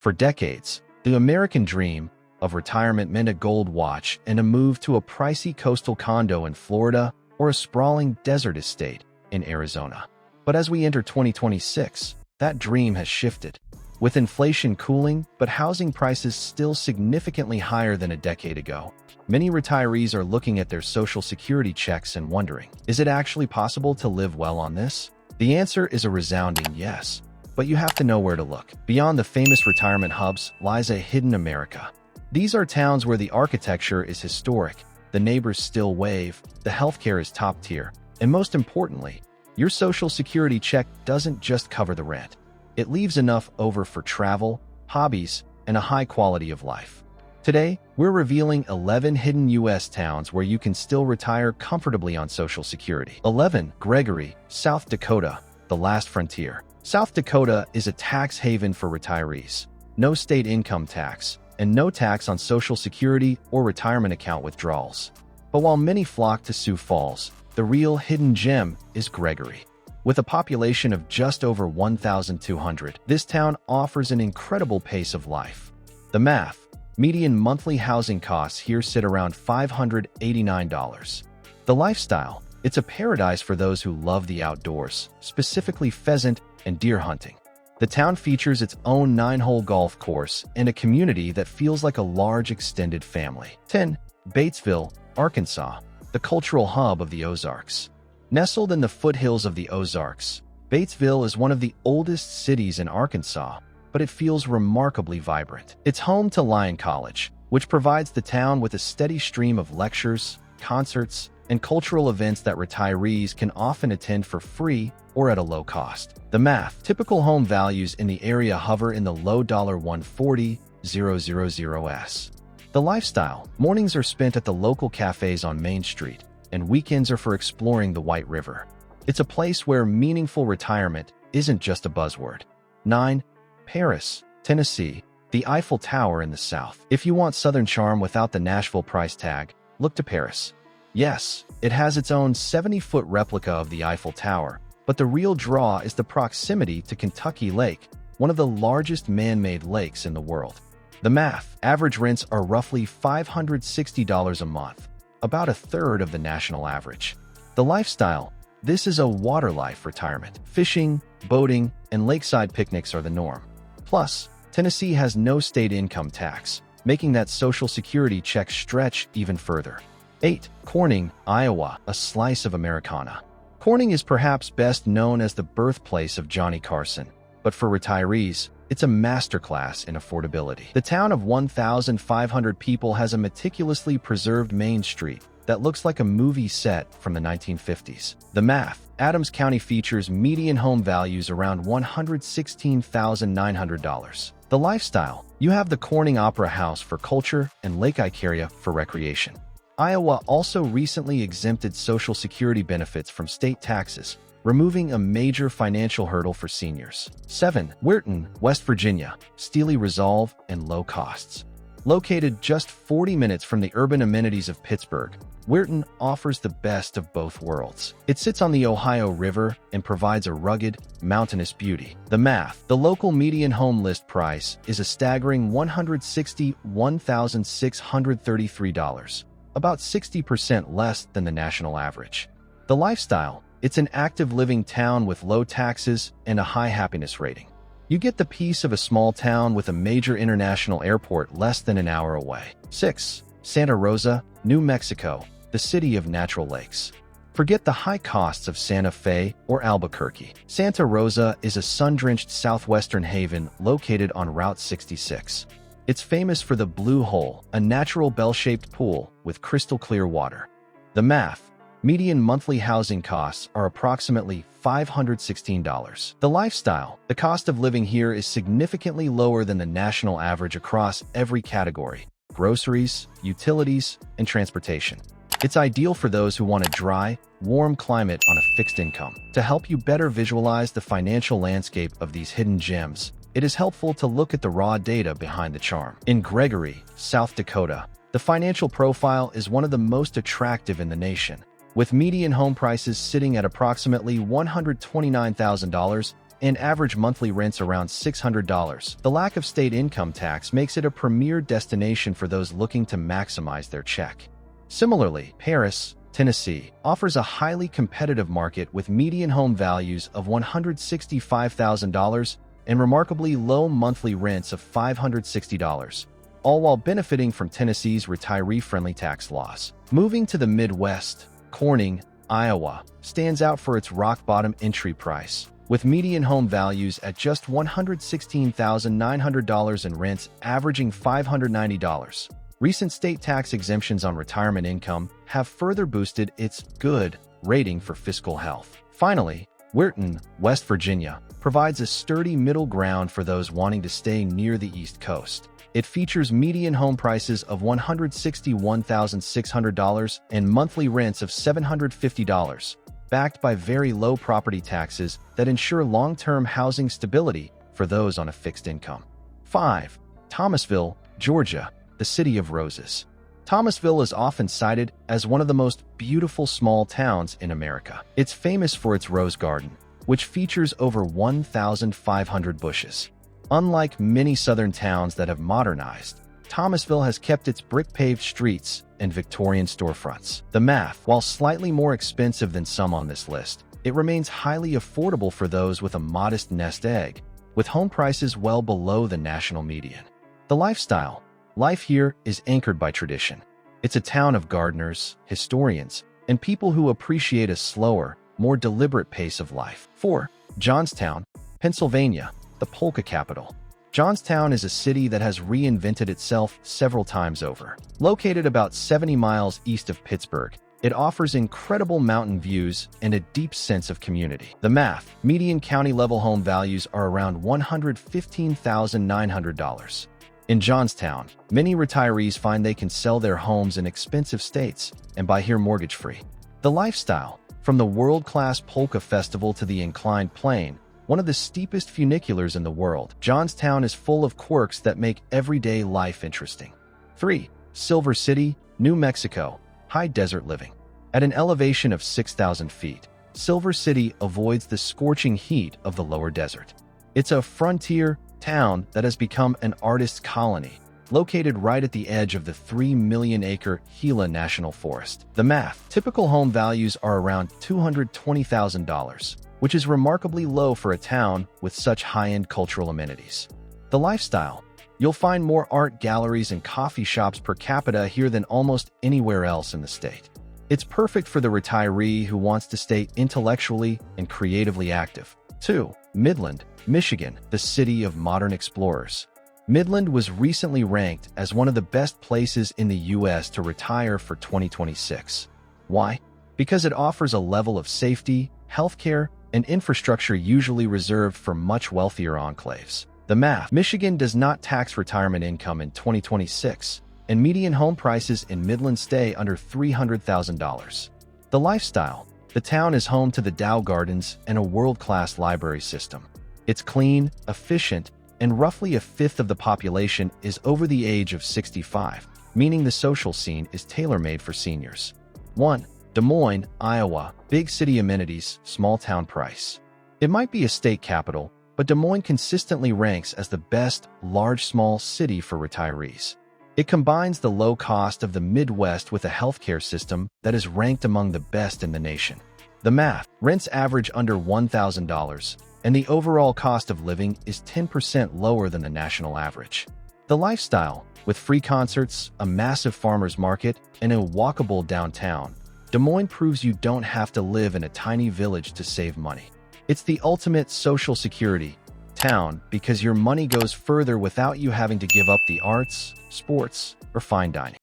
For decades, the American dream of retirement meant a gold watch and a move to a pricey coastal condo in Florida or a sprawling desert estate in Arizona. But as we enter 2026, that dream has shifted. With inflation cooling but housing prices still significantly higher than a decade ago, many retirees are looking at their Social Security checks and wondering, is it actually possible to live well on this? The answer is a resounding yes, but you have to know where to look. Beyond the famous retirement hubs lies a hidden America. These are towns where the architecture is historic, the neighbors still wave, the healthcare is top tier, and most importantly, your Social Security check doesn't just cover the rent. It leaves enough over for travel, hobbies, and a high quality of life. Today, we're revealing 11 hidden U.S. towns where you can still retire comfortably on Social Security. 11. Gregory, South Dakota, the last frontier. South Dakota is a tax haven for retirees. No state income tax, and no tax on Social Security or retirement account withdrawals. But while many flock to Sioux Falls, the real hidden gem is Gregory. With a population of just over 1,200, this town offers an incredible pace of life. The math: median monthly housing costs here sit around $589. The lifestyle: it's a paradise for those who love the outdoors, specifically pheasant and deer hunting. The town features its own 9-hole golf course and a community that feels like a large extended family. 10. Batesville, Arkansas, the cultural hub of the Ozarks. Nestled in the foothills of the Ozarks, Batesville is one of the oldest cities in Arkansas, but it feels remarkably vibrant. It's home to Lyon College, which provides the town with a steady stream of lectures, concerts, and cultural events that retirees can often attend for free or at a low cost. The math: typical home values in the area hover in the low $140,000s. The lifestyle: mornings are spent at the local cafes on Main Street, and weekends are for exploring the White River. It's a place where meaningful retirement isn't just a buzzword. 9. Paris, Tennessee, the Eiffel Tower in the south. If you want Southern charm without the Nashville price tag, look to Paris. Yes, it has its own 70-foot replica of the Eiffel Tower, but the real draw is the proximity to Kentucky Lake, one of the largest man-made lakes in the world. The math: average rents are roughly $560 a month, about a third of the national average. The lifestyle: this is a water life retirement. Fishing, boating, and lakeside picnics are the norm. Plus, Tennessee has no state income tax, making that Social Security check stretch even further. 8. Corning, Iowa, a slice of Americana. Corning is perhaps best known as the birthplace of Johnny Carson, but for retirees, it's a masterclass in affordability. The town of 1,500 people has a meticulously preserved Main Street that looks like a movie set from the 1950s. The math: Adams County features median home values around $116,900. The lifestyle: you have the Corning Opera House for culture and Lake Icaria for recreation. Iowa also recently exempted Social Security benefits from state taxes, removing a major financial hurdle for seniors. 7. Weirton, West Virginia, steely resolve and low costs. Located just 40 minutes from the urban amenities of Pittsburgh, Weirton offers the best of both worlds. It sits on the Ohio River and provides a rugged, mountainous beauty. The math: the local median home list price is a staggering $161,633, about 60% less than the national average. The lifestyle: it's an active living town with low taxes and a high happiness rating. You get the peace of a small town with a major international airport less than an hour away. 6. Santa Rosa, New Mexico, the city of natural lakes. Forget the high costs of Santa Fe or Albuquerque. Santa Rosa is a sun-drenched southwestern haven located on Route 66. It's famous for the Blue Hole, a natural bell-shaped pool with crystal-clear water. The math: median monthly housing costs are approximately $516. The lifestyle: the cost of living here is significantly lower than the national average across every category: groceries, utilities, and transportation. It's ideal for those who want a dry, warm climate on a fixed income. To help you better visualize the financial landscape of these hidden gems, it is helpful to look at the raw data behind the charm. In Gregory, South Dakota, the financial profile is one of the most attractive in the nation. With median home prices sitting at approximately $129,000, and average monthly rents around $600. The lack of state income tax makes it a premier destination for those looking to maximize their check. Similarly, Paris, Tennessee, offers a highly competitive market with median home values of $165,000 and remarkably low monthly rents of $560, all while benefiting from Tennessee's retiree-friendly tax laws. Moving to the Midwest, Corning, Iowa, stands out for its rock-bottom entry price, with median home values at just $116,900 and rents averaging $590. Recent state tax exemptions on retirement income have further boosted its good rating for fiscal health. Finally, Weirton, West Virginia, provides a sturdy middle ground for those wanting to stay near the East Coast. It features median home prices of $161,600 and monthly rents of $750, backed by very low property taxes that ensure long-term housing stability for those on a fixed income. 5. Thomasville, Georgia, the City of Roses. Thomasville is often cited as one of the most beautiful small towns in America. It's famous for its rose garden, which features over 1,500 bushes. Unlike many southern towns that have modernized, Thomasville has kept its brick-paved streets and Victorian storefronts. The math, while slightly more expensive than some on this list, it remains highly affordable for those with a modest nest egg, with home prices well below the national median. The lifestyle. Life here is anchored by tradition. It's a town of gardeners, historians, and people who appreciate a slower, more deliberate pace of life. 4. Johnstown, Pennsylvania, the polka capital. Johnstown is a city that has reinvented itself several times over. Located about 70 miles east of Pittsburgh, it offers incredible mountain views and a deep sense of community. The math. Median county-level home values are around $115,900. In Johnstown, many retirees find they can sell their homes in expensive states and buy here mortgage-free. The lifestyle. From the world-class polka festival to the inclined plane, one of the steepest funiculars in the world, Johnstown is full of quirks that make everyday life interesting. 3. Silver City, New Mexico, high desert living. At an elevation of 6,000 feet, Silver City avoids the scorching heat of the lower desert. It's a frontier town that has become an artist's colony, located right at the edge of the 3-million-acre Gila National Forest. The math. Typical home values are around $220,000, which is remarkably low for a town with such high-end cultural amenities. The lifestyle. You'll find more art galleries and coffee shops per capita here than almost anywhere else in the state. It's perfect for the retiree who wants to stay intellectually and creatively active. 2. Midland, Michigan, the city of modern explorers. Midland was recently ranked as one of the best places in the U.S. to retire for 2026. Why? Because it offers a level of safety, healthcare, and infrastructure usually reserved for much wealthier enclaves. The math. Michigan does not tax retirement income in 2026, and median home prices in Midland stay under $300,000. The lifestyle. The town is home to the Dow Gardens and a world-class library system. It's clean, efficient, and roughly a fifth of the population is over the age of 65, meaning the social scene is tailor-made for seniors. 1. Des Moines, Iowa, big city amenities, small town price. It might be a state capital, but Des Moines consistently ranks as the best large-small city for retirees. It combines the low cost of the Midwest with a healthcare system that is ranked among the best in the nation. The math. Rents average under $1,000, and the overall cost of living is 10% lower than the national average. The lifestyle. With free concerts, a massive farmers market, and a walkable downtown, Des Moines proves you don't have to live in a tiny village to save money. It's the ultimate social security town because your money goes further without you having to give up the arts, sports, or fine dining.